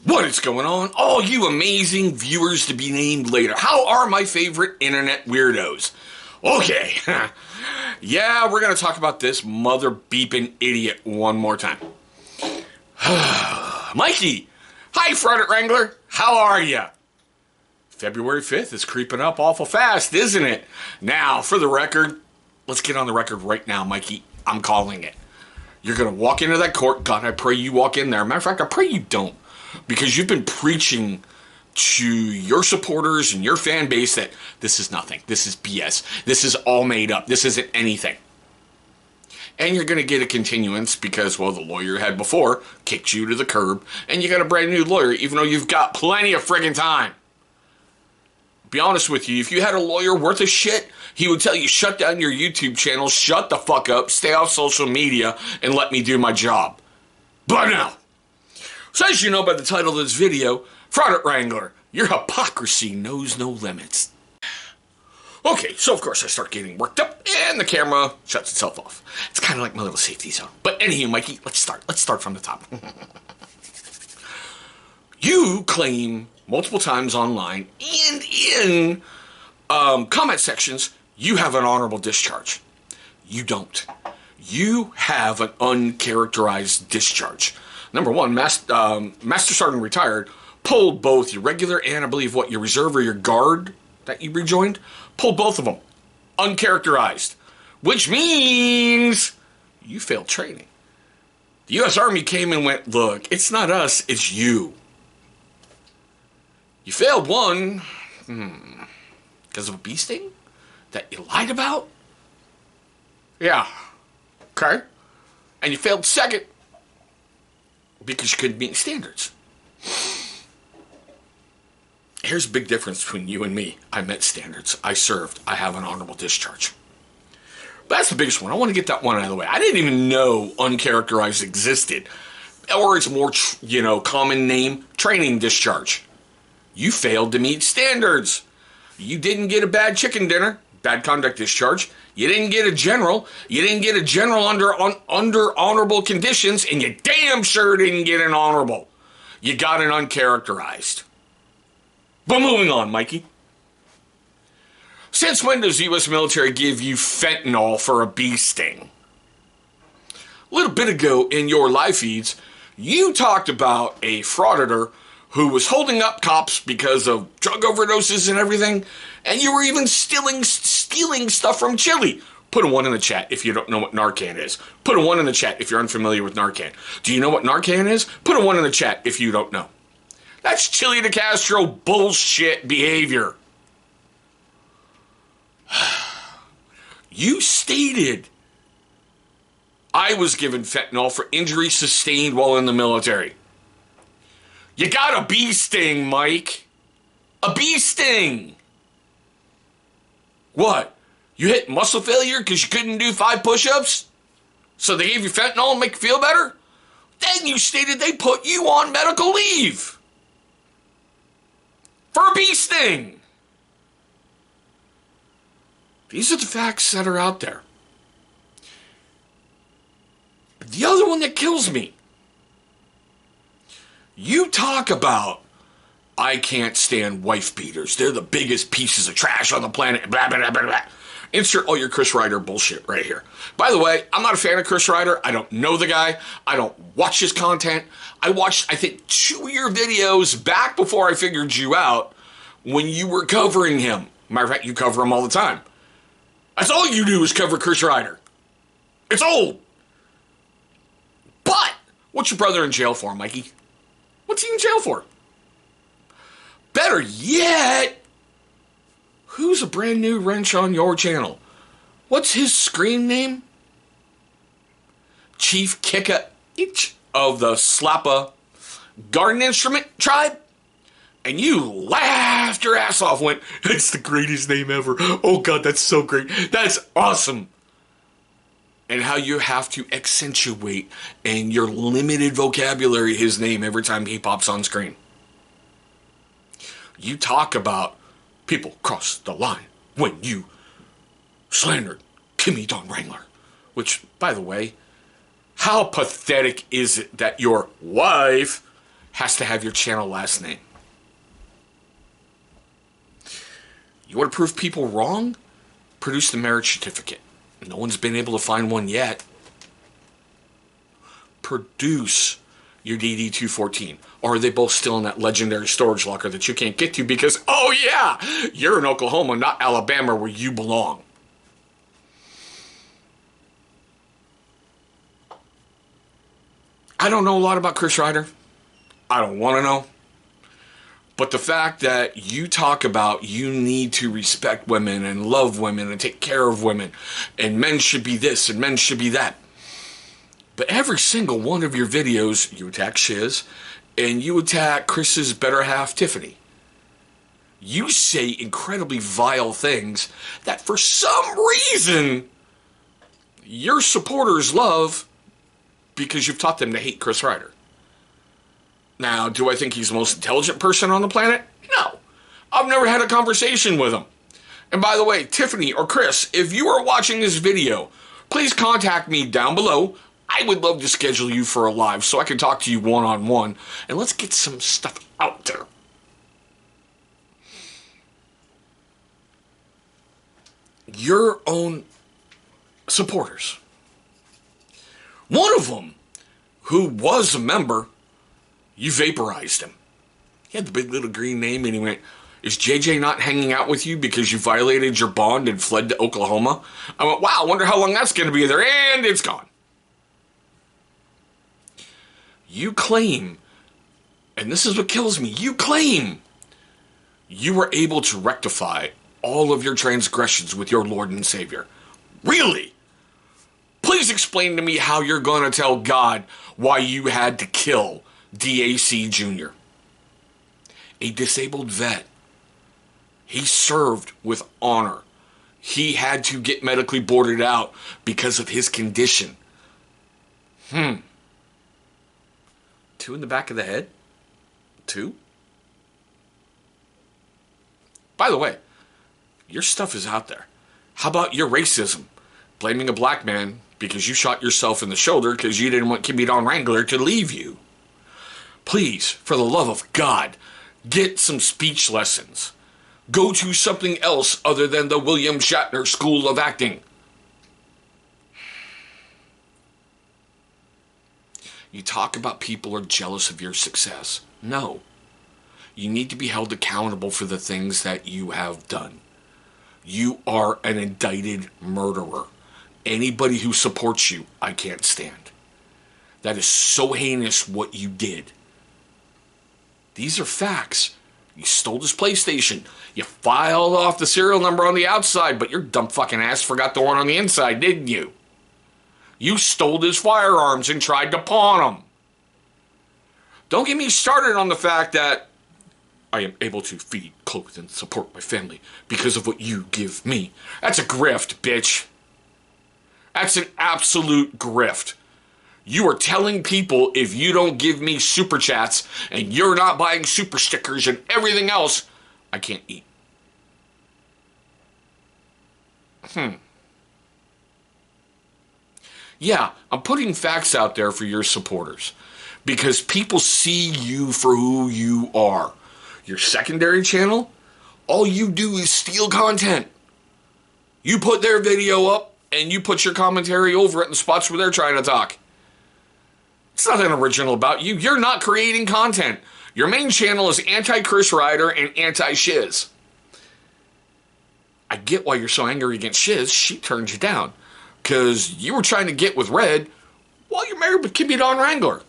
What is going on? All you amazing viewers to be named later. How are my favorite internet weirdos? Okay. Yeah, we're going to talk about this mother beeping idiot one more time. Mikey. Hi, Fraudit Wrangler. How are you? February 5th is creeping up awful fast, isn't it? Now, for the record, let's get on the record right now, Mikey. I'm calling it. You're going to walk into that court. God, I pray you walk in there. Matter of fact, I pray you don't. Because you've been preaching to your supporters and your fan base that this is nothing. This is BS. This is all made up. This isn't anything. And you're going to get a continuance because, well, the lawyer you had before kicked you to the curb. And you got a brand new lawyer, even though you've got plenty of friggin' time. Be honest with you, if you had a lawyer worth of shit, he would tell you, shut down your YouTube channel, shut the fuck up, stay off social media, and let me do my job. But no. So as you know by the title of this video, Fraudit Wrangler, your hypocrisy knows no limits. Okay, so of course I start getting worked up, and the camera shuts itself off. It's kind of like my little safety zone. But anywho, Mikey, let's start. Let's start from the top. You claim multiple times online and in comment sections you have an honorable discharge. You don't. You have an uncharacterized discharge. Number one, Master Sergeant retired, pulled both your regular and I believe your reserve or your guard that you rejoined, pulled both of them. Uncharacterized. Which means you failed training. The U.S. Army came and went, look, it's not us, it's you. You failed one, because of a bee sting that you lied about? Yeah. Okay. And you failed second because you couldn't meet standards. Here's a big difference between you and me. I met standards. I served. I have an honorable discharge. But that's the biggest one. I want to get that one out of the way. I didn't even know uncharacterized existed. Or it's more, common name, training discharge. You failed to meet standards. You didn't get a bad chicken dinner, bad conduct discharge. You didn't get a general. You didn't get a general under honorable conditions, and you damn sure didn't get an honorable. You got an uncharacterized. But moving on, Mikey. Since when does the U.S. military give you fentanyl for a bee sting? A little bit ago in your live feeds, you talked about a frauditor who was holding up cops because of drug overdoses and everything, and you were even stealing stuff from Chile. Put a 1 in the chat if you don't know what Narcan is. Put a 1 in the chat if you're unfamiliar with Narcan. Do you know what Narcan is? Put a 1 in the chat if you don't know. That's Chile de Castro bullshit behavior. You stated I was given fentanyl for injuries sustained while in the military. You got a bee sting, Mike. A bee sting. What? You hit muscle failure because you couldn't do 5 push-ups? So they gave you fentanyl and make you feel better? Then you stated they put you on medical leave. For a bee sting. These are the facts that are out there. The other one that kills me. You talk about, I can't stand wife beaters. They're the biggest pieces of trash on the planet. Blah, blah, blah, blah, blah. Insert all your Chris Ryder bullshit right here. By the way, I'm not a fan of Chris Ryder. I don't know the guy. I don't watch his content. I watched, I think, 2 of your videos back before I figured you out when you were covering him. Matter of fact, you cover him all the time. That's all you do is cover Chris Ryder. It's old. But, what's your brother in jail for, Mikey? What's he in jail for? Better yet, who's a brand new wrench on your channel? What's his screen name? Chief Kicka Itch of the Slappa Garden Instrument Tribe? And you laughed your ass off, went, that's the greatest name ever. Oh God, that's so great. That's awesome. And how you have to accentuate in your limited vocabulary his name every time he pops on screen. You talk about people cross the line when you slandered Kimmy Dawn Wrangler. Which, by the way, how pathetic is it that your wife has to have your channel last name. You want to prove people wrong? Produce the marriage certificate. No one's been able to find one yet. Produce your DD-214. Or are they both still in that legendary storage locker that you can't get to because, oh yeah, you're in Oklahoma, not Alabama, where you belong? I don't know a lot about Chris Ryder. I don't want to know. But the fact that you talk about you need to respect women and love women and take care of women, and men should be this and men should be that. But every single one of your videos, you attack Shiz and you attack Chris's better half, Tiffany. You say incredibly vile things that for some reason your supporters love because you've taught them to hate Chris Ryder. Now, do I think he's the most intelligent person on the planet? No. I've never had a conversation with him. And by the way, Tiffany or Chris, if you are watching this video, please contact me down below. I would love to schedule you for a live so I can talk to you one-on-one, and let's get some stuff out there. Your own supporters. One of them, who was a member, you vaporized him. He had the big little green name and he went, is JJ not hanging out with you because you violated your bond and fled to Oklahoma? I went, wow, I wonder how long that's going to be there, and it's gone. You claim, and this is what kills me, you claim you were able to rectify all of your transgressions with your Lord and Savior. Really? Please explain to me how you're going to tell God why you had to kill DAC Jr., a disabled vet. He served with honor. He had to get medically boarded out because of his condition. 2 in the back of the head? 2? By the way, your stuff is out there. How about your racism? Blaming a black man because you shot yourself in the shoulder because you didn't want Fraudit Wrangler to leave you. Please, for the love of God, get some speech lessons. Go to something else other than the William Shatner School of Acting. You talk about people are jealous of your success. No. You need to be held accountable for the things that you have done. You are an indicted murderer. Anybody who supports you, I can't stand. That is so heinous what you did. These are facts. You stole his PlayStation. You filed off the serial number on the outside, but your dumb fucking ass forgot the one on the inside, didn't you? You stole his firearms and tried to pawn them. Don't get me started on the fact that I am able to feed, clothe, and support my family because of what you give me. That's a grift, bitch. That's an absolute grift. You are telling people if you don't give me super chats and you're not buying super stickers and everything else, I can't eat. Yeah, I'm putting facts out there for your supporters because people see you for who you are. Your secondary channel, all you do is steal content. You put their video up and you put your commentary over it in the spots where they're trying to talk. It's nothing original about you. You're not creating content. Your main channel is anti-Chris Ryder and anti-Shiz. I get why you're so angry against Shiz. She turned you down because you were trying to get with Red while you're married with Fraudit Wrangler.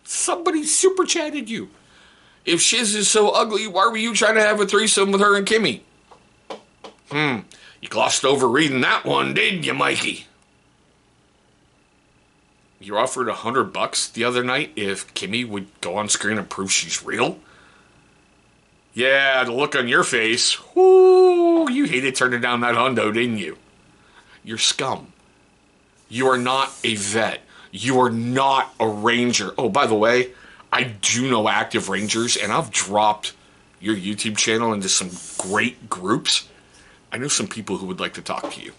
Somebody super chatted you. If Shiz is so ugly, why were you trying to have a threesome with her and Kimmy? You glossed over reading that one, didn't you, Mikey? You offered $100 the other night if Kimmy would go on screen and prove she's real? Yeah, the look on your face. Whoo, you hated turning down that hundo, didn't you? You're scum. You are not a vet. You are not a ranger. Oh, by the way, I do know active rangers, and I've dropped your YouTube channel into some great groups. I know some people who would like to talk to you.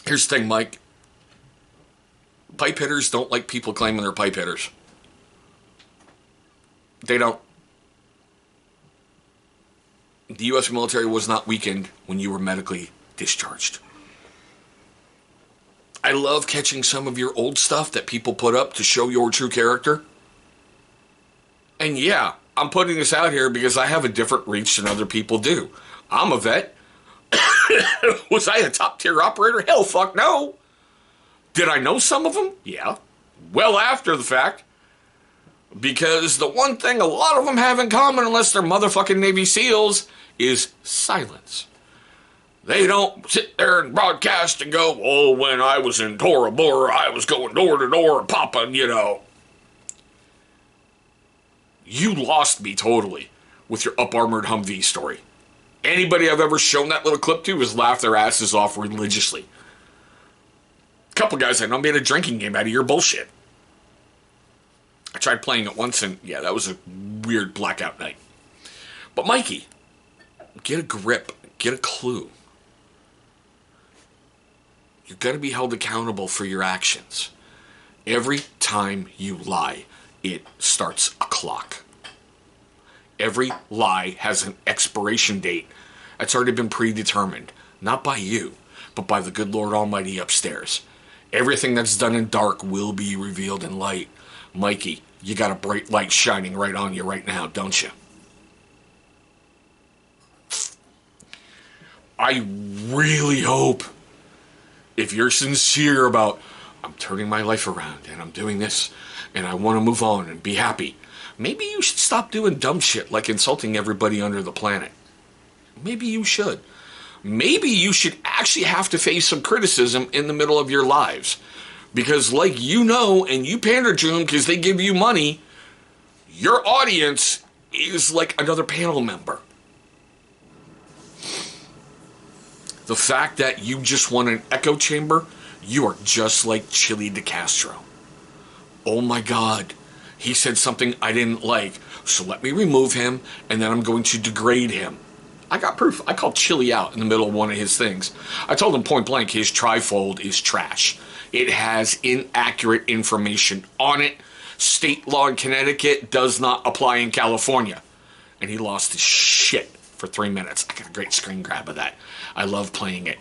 Here's the thing, Mike. Pipe hitters don't like people claiming they're pipe hitters. They don't. The U.S. military was not weakened when you were medically discharged. I love catching some of your old stuff that people put up to show your true character. And yeah, I'm putting this out here because I have a different reach than other people do. I'm a vet. Was I a top tier operator? Hell fuck no. Did I know some of them? Yeah. Well after the fact. Because the one thing a lot of them have in common, unless they're motherfucking Navy SEALs, is silence. They don't sit there and broadcast and go, oh, when I was in Tora Bora, I was going door to door popping, you know. You lost me totally with your up-armored Humvee story. Anybody I've ever shown that little clip to has laughed their asses off religiously. A couple guys I know made a drinking game out of your bullshit. I tried playing it once, and yeah, that was a weird blackout night. But Mikey, get a grip, get a clue. You're going to be held accountable for your actions. Every time you lie, it starts a clock. Every lie has an expiration date that's already been predetermined. Not by you, but by the good Lord Almighty upstairs. Everything that's done in dark will be revealed in light. Mikey, you got a bright light shining right on you right now, don't you? I really hope, if you're sincere about, I'm turning my life around and I'm doing this and I want to move on and be happy, maybe you should stop doing dumb shit like insulting everybody under the planet. Maybe you should. Maybe you should actually have to face some criticism in the middle of your lives. Because like you know, and you pander to them because they give you money, your audience is like another panel member. The fact that you just won an echo chamber, you are just like Chili DeCastro. Oh my God, he said something I didn't like, so let me remove him, and then I'm going to degrade him. I got proof. I called Chili out in the middle of one of his things. I told him point blank, his trifold is trash. It has inaccurate information on it. State law in Connecticut does not apply in California. And he lost his shit for 3 minutes. I got a great screen grab of that. I love playing it.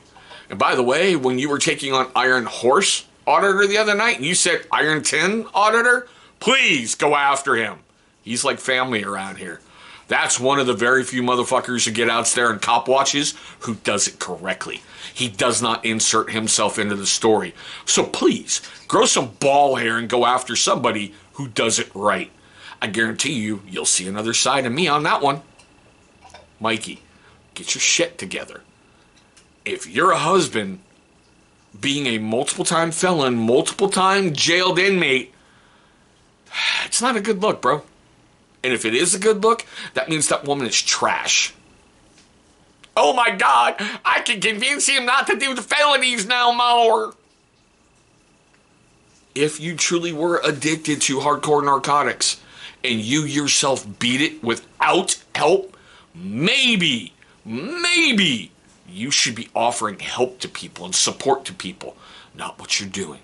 And by the way, when you were taking on Iron Horse Auditor the other night, and you said Iron Tin Auditor, please go after him. He's like family around here. That's one of the very few motherfuckers who get out there and cop watches who does it correctly. He does not insert himself into the story. So please, grow some ball hair and go after somebody who does it right. I guarantee you, you'll see another side of me on that one. Mikey, get your shit together. If you're a husband, being a multiple-time felon, multiple-time jailed inmate, it's not a good look, bro. And if it is a good look, that means that woman is trash. Oh my God, I can convince him not to do the felonies no more. If you truly were addicted to hardcore narcotics and you yourself beat it without help, maybe you should be offering help to people and support to people, not what you're doing.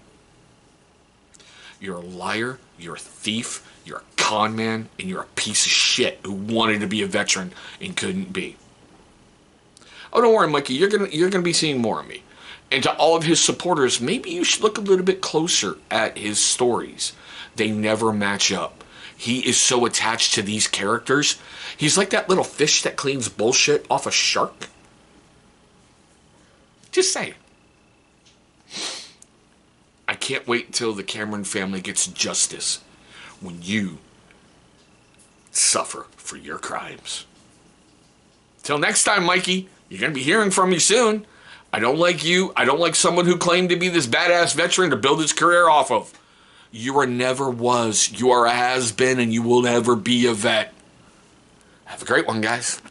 You're a liar, you're a thief, you're a con man, and you're a piece of shit who wanted to be a veteran and couldn't be. Oh, don't worry, Mikey, you're gonna be seeing more of me. And to all of his supporters, maybe you should look a little bit closer at his stories. They never match up. He is so attached to these characters. He's like that little fish that cleans bullshit off a shark. Just saying. I can't wait until the Cameron family gets justice when you suffer for your crimes. Till next time, Mikey, you're going to be hearing from me soon. I don't like you. I don't like someone who claimed to be this badass veteran to build his career off of. You are never was. You are a has-been, and you will never be a vet. Have a great one, guys.